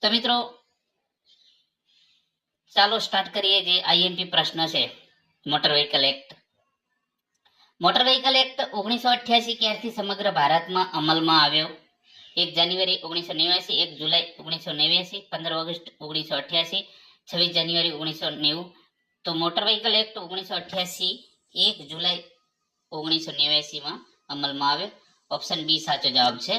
તો મિત્રો ચાલો સ્ટાર્ટ કરીએ. જે આઈએમપી પ્રશ્ન છે motor vehicle act. Motor vehicle act 1988 ક્યારથી સમગ્ર ભારતમાં અમલમાં આવ્યો? 1 જાન્યુઆરી 1989, 1 જુલાઈ 1989, 15 ઓગસ્ટ 1988, 26 જાન્યુઆરી 1990. તો મોટર વ્હીકલ એક્ટ 1988 1 જુલાઈ 1989 માં અમલમાં આવ્યો. ઓપ્શન બી સાચો જવાબ છે.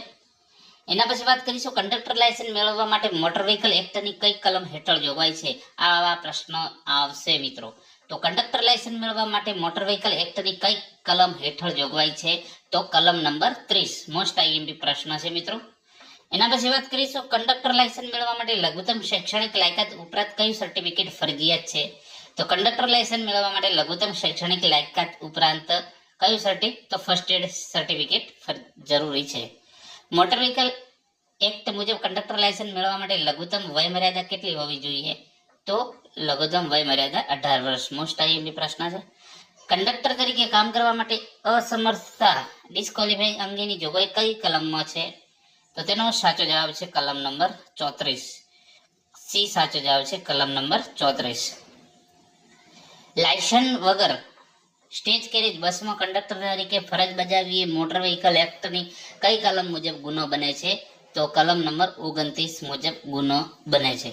એના પછી વાત કરીશું કંડક્ટર લાયસન્સ મેળવવા માટે મોટર વ્હીકલ એક્ટની કઈ કલમ હેઠળ જોગવાઈ છે. આવા પ્રશ્ન આવશે મિત્રો. તો કંડક્ટર લાયસન્સ મેળવવા માટે મોટર વ્હીકલ એક્ટની કઈ કલમ હેઠળ જોગવાઈ છે? તો કલમ નંબર 30. મોસ્ટ આઈએમપી પ્રશ્ન છે મિત્રો. એના પછી વાત કરીશું કંડક્ટર લાયસન્સ મેળવવા માટે લઘુત્તમ શૈક્ષણિક લાયકાત ઉપરાંત કયું સર્ટિફિકેટ ફરજિયાત છે? તો કંડક્ટર લાયસન્સ મેળવવા માટે લઘુત્તમ શૈક્ષણિક લાયકાત ઉપરાંત કયું સર્ટિફિકેટ? તો ફર્સ્ટ એડ સર્ટિફિકેટ જરૂરી છે. મોટર વ્હીકલ એક્ટ મુજબ કંડક્ટર લાયસન્સ મેળવવા માટે લઘુત્તમ વય મર્યાદા કેટલી હોવી જોઈએ? તો લઘુત્તમ વય મર્યાદા 18 વર્ષ. મોસ્ટ આઈએમપી પ્રશ્ન છે. કંડક્ટર તરીકે કામ કરવા માટે અસમર્થતા ડિસ્કોલિફાઈ અંગેની જોગવાઈ કઈ કલમમાં છે? તો તેનો સાચો જવાબ છે કલમ નંબર 34. સી સાચો જવાબ છે કલમ નંબર 34. લાયસન્સ વગર સ્ટેજ કેરેજ બસમાં કંડક્ટર તરીકે ફરજ બજાવીએ મોટર વ્હીકલ એક્ટની કઈ કલમ મુજબ ગુનો બને છે? તો કલમ નંબર 29 મુજબ ગુનો બને છે.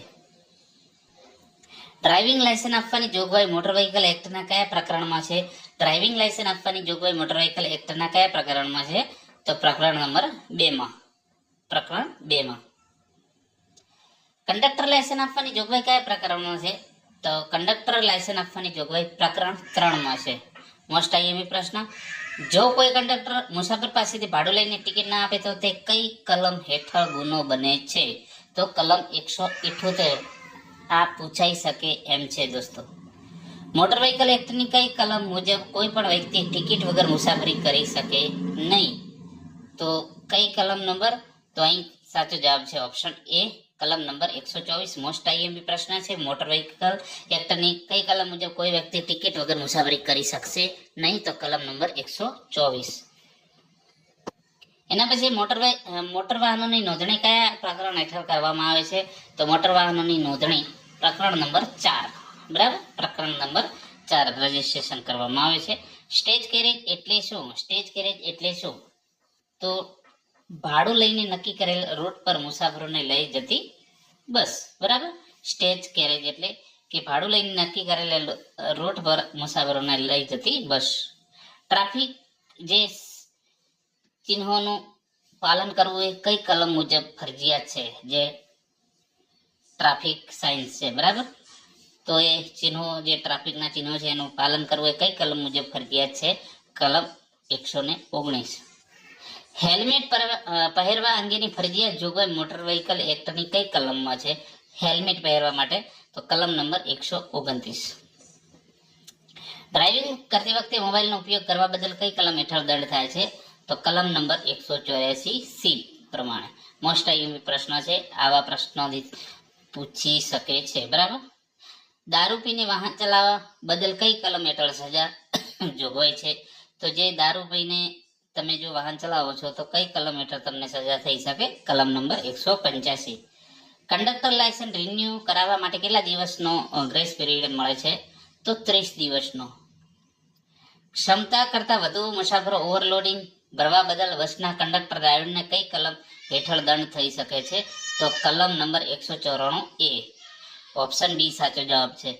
ડ્રાઇવિંગ લાયસન્સ આપવાની જોગવાઈ મોટર વ્હીકલ એક્ટના કયા પ્રકરણમાં છે? ડ્રાઇવિંગ લાયસન્સ આપવાની જોગવાઈ મોટર વ્હીકલ એક્ટના કયા પ્રકરણમાં છે? તો પ્રકરણ નંબર 2 માં. પ્રકરણ 2 માં. કંડક્ટર લાયસન્સ આપવાની જોગવાઈ કયા પ્રકરણમાં છે? તો કંડક્ટર લાયસન્સ આપવાની જોગવાઈ પ્રકરણ 3 માં છે. મોસ્ટ આઈએમપી પ્રશ્ન. જો કોઈ કંડક્ટર મુસાફર પાસેથી ભાડું લઈને ટિકિટ ના આપે તો તે કઈ કલમ હેઠળ ગુનો બને છે? તો કલમ 178. આ પૂછાઈ શકે એમ છે દોસ્તો. મોટર વ્હીકલ એક્ટની કઈ કલમ મુજબ કોઈ પણ વ્યક્તિ ટિકિટ વગર મુસાફરી કરી શકે નહીં? તો કઈ કલમ નંબર? તો અહીં સાચો જવાબ છે ઓપ્શન એ કલમ નંબર 124. મોસ્ટ આઈએમપી પ્રશ્ન છે. મોટર વ્હીકલ એક્ટની કઈ કલમ મુજબ કોઈ વ્યક્તિ ટિકિટ વગર મુસાફરી કરી શકશે નહીં? તો કલમ નંબર 124. એના પછી મોટર વાહનોની નોંધણી કયા પ્રકરણ હેઠળ કરવામાં આવે છે? તો મોટર વાહનોની નોંધણી પ્રકરણ નંબર 4. બરાબર, પ્રકરણ નંબર 4 રજીસ્ટ્રેશન કરવામાં આવે છે. સ્ટેજ કેરેજ એટલે શું? સ્ટેજ કેરેજ એટલે શું? તો ભાડું લઈને નક્કી કરેલ રૂટ પર મુસાફરોને લઈ જતી બસ. બરાબર, સ્ટેજ કેરેજ એટલે કે ભાડું લઈને નક્કી કરેલ રૂટ પર મુસાફરોને લઈ જતી બસ. ટ્રાફિક જે ચિહ્નોનું પાલન કરવું એ કઈ કલમ મુજબ ફરજિયાત છે? જે ટ્રાફિક સાઇન્સ છે. બરાબર, તો એ ચિહ્નો જે ટ્રાફિકના ચિહ્નો છે એનું પાલન કરવું એ કઈ કલમ મુજબ ફરજિયાત છે? કલમ 119. હેલ્મેટ પહેરવા અંગેની ફરજિયાત જોગવાઈ મોટર વ્હીકલ એક્ટની કઈ કલમમાં છે? હેલ્મેટ પહેરવા માટે તો કલમ નંબર 129. ડ્રાઇવિંગ કરતી વખતે મોબાઈલનો ઉપયોગ કરવા બદલ કઈ કલમ હેઠળ દંડ થાય છે? તો કલમ નંબર 184 સી પ્રમાણે. મોસ્ટ આઈએમપી પ્રશ્ન છે. આવા પ્રશ્નો પૂછી શકે છે. બરાબર. દારૂ પીને વાહન ચલાવવા બદલ કઈ કલમ હેઠળ સજા જોગવાઈ છે? તો જે દારૂ પીને તમે જો વાહન ચલાવો છો તો કઈ કલમ હેઠળ તમને સજા થઈ શકે? કલમ નંબર 185. કંડક્ટર લાયસન્સ રિન્યુ કરાવવા માટે કેટલા દિવસનો ગ્રેસ પીરિયડ મળે છે? તો 30 દિવસનો. ક્ષમતા કરતા વધુ મુસાફરો ઓવરલોડિંગ ભરવા બદલ બસના કંડક્ટર ડ્રાઈવરને કઈ કલમ હેઠળ દંડ થઈ શકે છે? તો કલમ નંબર 194 એ. ઓપ્શન બી સાચો જવાબ છે.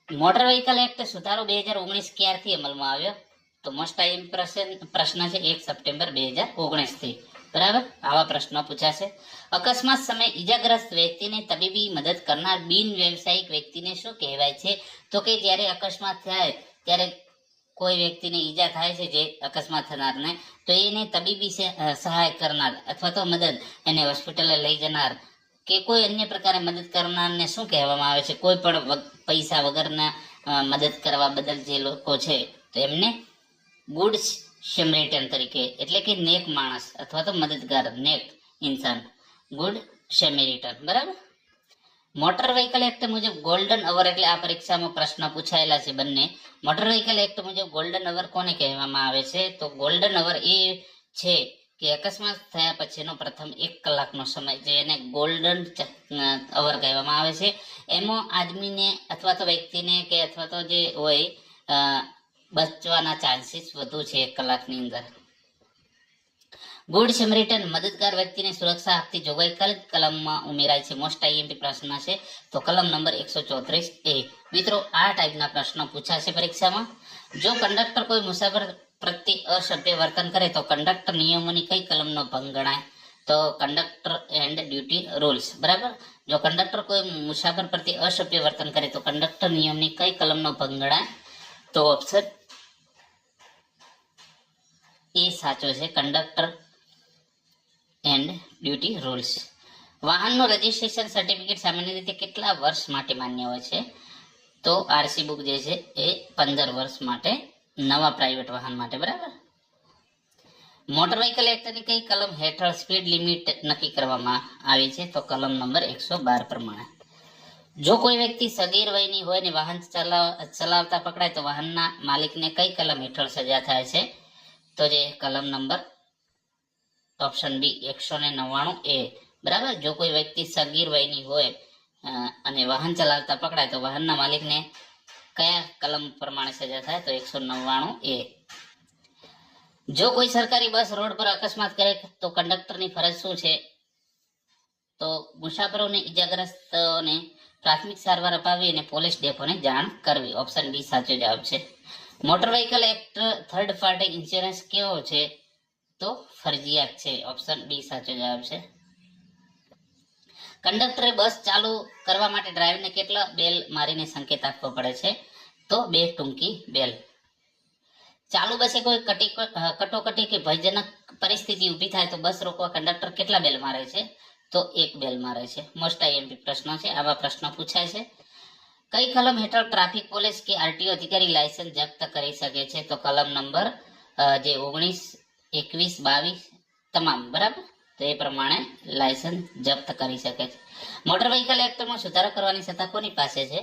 મોટર વ્હીકલ એક્ટ સુધારો 2019 ક્યારથી અમલમાં આવ્યો? તો મોસ્ટ આઈએમપી પ્રશ્ન છે 1 સપ્ટેમ્બર 2019 થી. બરાબર, આવા પ્રશ્નો પૂછાશે. અકસ્માત સમયે ઈજાગ્રસ્ત વ્યક્તિને તબીબી મદદ કરનાર બિન વ્યવસાયિક વ્યક્તિને શું કહેવાય છે? તો કે જ્યારે અકસ્માત થાય ત્યારે કોઈ વ્યક્તિને ઈજા થાય છે જે અકસ્માત થનારને, તો એને તબીબી સહાય કરનાર અથવા તો મદદ એને હોસ્પિટલે લઈ જનાર કે કોઈ અન્ય પ્રકારે મદદ કરનારને શું કહેવામાં આવે છે? કોઈ પણ પૈસા વગરના મદદ કરવા બદલ જે લોકો છે તો એમને ગુડ સેમરિટન તરીકે, એટલે કે નેક માણસ અથવા તો મદદગાર, નેક ઇન્સાન, ગુડ સેમરિટન. બરાબર. મોટર વ્હીકલ એક્ટ મુજબ ગોલ્ડન અવર એટલે આ પરીક્ષામાં પ્રશ્ન પૂછાયેલા છે બંને. મોટર વ્હીકલ એક્ટ મુજબ ગોલ્ડન અવર કોને કહેવામાં આવે છે? તો ગોલ્ડન અવર એ છે કે અકસ્માત થયા પછીનો પ્રથમ 1 કલાકનો સમય જેને ગોલ્ડન અવર કહેવામાં આવે છે, એમાં આદમીને અથવા તો વ્યક્તિને કે અથવા તો જે હોય બચવાના ચાન્સીસ વધુ છે 1 કલાકની અંદર. ગુડ સેમરિટન મદદગાર વ્યક્તિને સુરક્ષા આપતી જોગવાઈ કઈ કલમમાં ઉમેરાય છે? મોસ્ટ આઈએમપી પ્રશ્ન છે, તો કલમ નંબર 134A. મિત્રો, આ ટાઈપના પ્રશ્નો પૂછાશે પરીક્ષામાં. જો કંડક્ટર કોઈ મુસાફર પ્રત્યે અસભ્ય વર્તન કરે તો કંડક્ટર નિયમોની કઈ કલમનો ભંગ ગણાય? તો કંડક્ટર એન્ડ ડ્યુટી રૂલ્સ. બરાબર. જો કંડક્ટર કોઈ મુસાફર પ્રત્યે અસભ્ય વર્તન કરે તો કંડક્ટર નિયમની કઈ કલમનો ભંગ ગણાય? તો ઓપ્શન એ સાચો છે, કંડક્ટર એન્ડ ડ્યુટી રૂલ્સ. વાહનનું રજિસ્ટ્રેશન સર્ટિફિકેટ સામાન્ય રીતે કેટલા વર્ષ માટે માન્ય હોય છે? તો આરસી બુક જે છે એ 15 વર્ષ માટે, નવા પ્રાઇવેટ વાહન માટે. બરાબર. મોટર વ્હીકલ એક્ટની કઈ કલમ હેઠળ સ્પીડ લિમિટ નક્કી કરવામાં આવી છે? તો કલમ નંબર 112 પ્રમાણે. જો કોઈ વ્યક્તિ સગીર વયની હોય ને વાહન ચલાવતા પકડાય તો વાહનના માલિકને કઈ કલમ હેઠળ સજા થાય છે? તો જે કલમ નંબર ઓપ્શન બી 199A. બરાબર. જો કોઈ વ્યક્તિ સગીર વયની હોય અને વાહન ચલાવતા પકડાય તો વાહનના માલિકને કયા કલમ પ્રમાણે સજા થાય? તો 199A. જો કોઈ સરકારી બસ રોડ પર અકસ્માત કરે તો કંડક્ટરની ફરજ શું છે? તો મુસાફરોને ઈજાગ્રસ્તોને પ્રાથમિક સારવાર અપાવી અને પોલીસ ડેપોને જાણ કરવી. ઓપ્શન બી સાચો જવાબ છે. Motor vehicle act third party insurance કેવો છે? તો ફરજિયાત છે. ઓપ્શન બી સાચો જવાબ છે. કંડક્ટરે બસ ચાલુ કરવા માટે ડ્રાઈવરને કેટલા બેલ મારીને સંકેત આપવો પડે છે? તો 2 ટૂંકી બેલ. ચાલુ બસે કોઈ કટોકટી કે ભયજનક પરિસ્થિતિ ઊભી થાય તો બસ રોકવા કંડક્ટર કેટલા બેલ મારે છે? તો 1 બેલ મારે છે. મોસ્ટ આઈએમપી પ્રશ્નો છે, આવા પ્રશ્નો પૂછાય છે. કઈ કલમ હેઠળ ટ્રાફિક પોલીસ કે આરટીઓ અધિકારી લાયસન્સ જપ્ત કરી શકે છે? તો કલમ નંબર જે 19, 21, 22 તમામ. બરાબર. તો એ પ્રમાણે લાયસન્સ જપ્ત કરી શકે છે. મોટર વ્હીકલ એક્ટમાં સુધારો કરવાની સત્તા કોની પાસે છે?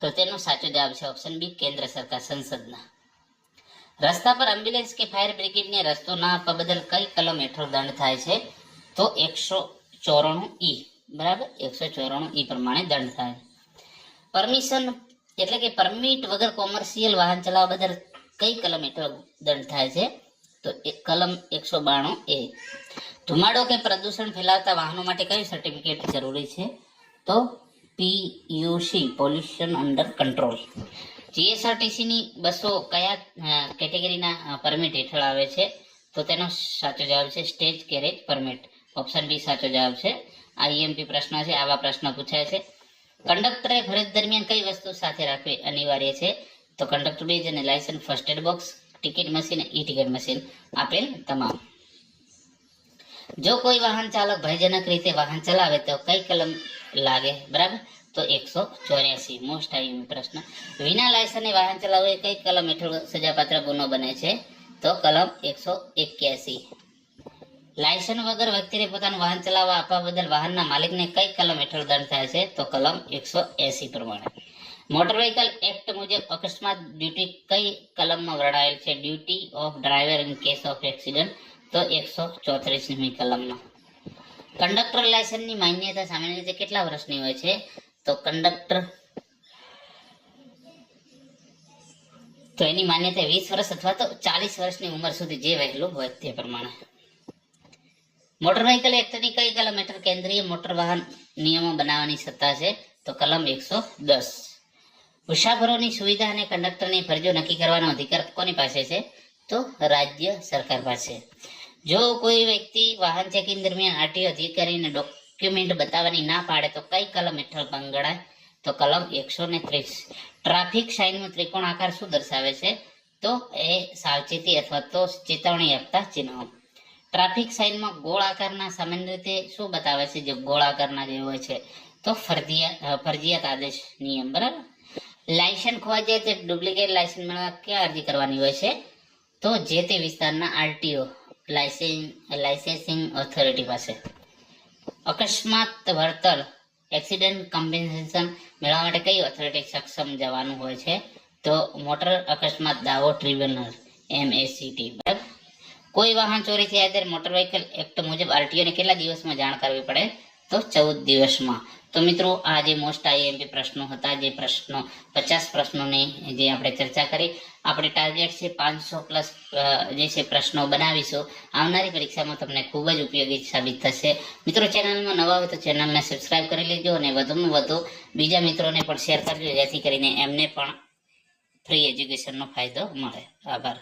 તો તેનો સાચો જવાબ છે ઓપ્શન બી, કેન્દ્ર સરકાર સંસદના. રસ્તા પર એમ્બ્યુલન્સ કે ફાયર બ્રિગેડને રસ્તો ના આપવા બદલ કઈ કલમ હેઠળ દંડ થાય છે? તો 194E. બરાબર. 194E પ્રમાણે દંડ થાય. પરમિશન એટલે કે પરમિટ વગર કોમર્શિયલ વાહન ચલાવવા બદલ કઈ કલમ હેઠળ દંડ થાય છે? તો કલમ 192A. ધુમાડો કે પ્રદૂષણ ફેલાવતા વાહનો માટે કયું સર્ટિફિકેટ જરૂરી છે? તો PUC, પોલ્યુશન અંડર કંટ્રોલ. જીએસઆરટીસીની બસો કયા કેટેગરીના પરમિટ હેઠળ આવે છે? તો તેનો સાચો જવાબ છે stage carriage permit. Option B સાચો જવાબ છે. આઈએમપી પ્રશ્ન છે, આવા પ્રશ્ન પૂછાય છે. કંડક્ટરે ફરજ દરમિયાન કઈ વસ્તુ સાથે રાખવી અનિવાર્ય છે? તો કંડક્ટર બેજ અને licence, first aid box, ticket machine, e ticket machine આપેલ તમામ. જો કોઈ વાહન ચાલક ભયજનક રીતે વાહન ચલાવે તો કઈ કલમ લાગે? બરાબર. તો 184. મોસ્ટ આઈએમપી પ્રશ્ન. વિના લાયસન્સે વાહન ચલાવવું એ કઈ કલમ હેઠળ સજાપાત્ર ગુનો બને છે? તો કલમ 181. લાયસન્સ વગર વ્યક્તિને પોતાનું વાહન ચલાવવા આપવા બદલ વાહનના માલિકને કઈ કલમ હેઠળ દંડ થાય છે? તો કલમ 180 પ્રમાણે. મોટર વ્હીકલ એક્ટ મુજબ અકસ્માત ડ્યુટી કઈ કલમમાં વર્ણવેલ છે? Duty of driver in case of accident. તો 134મી કલમમાં. કંડક્ટર લાયસન્સની માન્યતા સામાન્ય રીતે કેટલા વર્ષની હોય છે? તો કંડક્ટર તો એની માન્યતા 20 વર્ષ અથવા તો 40 વર્ષની ઉંમર સુધી જે વહેલું હોય તે પ્રમાણે. મોટર વ્હીકલ એક્ટની કઈ કલમ હેઠળ કેન્દ્રીય મોટર વાહન નિયમો બનાવવાની સત્તા છે? તો કલમ 110. મુસાફરોની સુવિધા અને કંડક્ટરની ફરજો નક્કી કરવાનો અધિકાર કોની પાસે છે? તો રાજ્ય સરકાર પાસે. જો કોઈ વ્યક્તિ વાહન ચેકિંગ દરમિયાન આરટીઓ અધિકારીને ડોક્યુમેન્ટ બતાવવાની ના પાડે તો કઈ કલમ હેઠળ ભંગ ગણાય? તો કલમ 130. ટ્રાફિક સાઇનમાં ત્રિકોણ આકાર શું દર્શાવે છે? તો એ સાવચેતી અથવા તો ચેતવણી આપતા ચિહ્નો. ટ્રાફિક સાઇનમાં ગોળ આકારના સામાન્ય રીતે શું બતાવે છે? જે ગોળ આકારના જે હોય છે તો ફરજિયાત આદેશ નિયમ. બરાબર. લાયસન્સ ખોવાઈ જાય તો ડુપ્લિકેટ લાયસન્સ મેળવવા ક્યાં અરજી કરવાની હોય છે? તો જે તે વિસ્તારના આરટીઓ લાયસન્સિંગ ઓથોરિટી પાસે. અકસ્માત વળતર એક્સિડન્ટ કોમ્પેન્સેશન મેળવવા માટે કઈ ઓથોરિટી સક્ષમ જવાનું હોય છે? તો મોટર અકસ્માત દાવો ટ્રિબ્યુનલ MACT, બરાબર. કોઈ વાહન ચોરી થયા ત્યારે મોટર વ્હીકલ એક્ટ મુજબ RTO ને કેટલા દિવસમાં જાણ કરવી પડે? તો 14 દિવસમાં. તો મિત્રો આ જે મોસ્ટ IMP પ્રશ્નો હતા, જે પ્રશ્નો 50 પ્રશ્નોની જે આપણે ચર્ચા કરી, આપણે ટાર્ગેટ છે 500 પ્લસ જે છે પ્રશ્નો બનાવીશું. આવનારી પરીક્ષામાં તમને ખૂબ જ ઉપયોગી સાબિત થશે. મિત્રો ચેનલમાં નવા હોય તો ચેનલને સબસ્ક્રાઇબ કરી લેજો અને વધુમાં વધુ બીજા મિત્રોને પણ શેર કરજો, જેથી કરીને એમને પણ ફ્રી એજ્યુકેશનનો ફાયદો મળે. આભાર.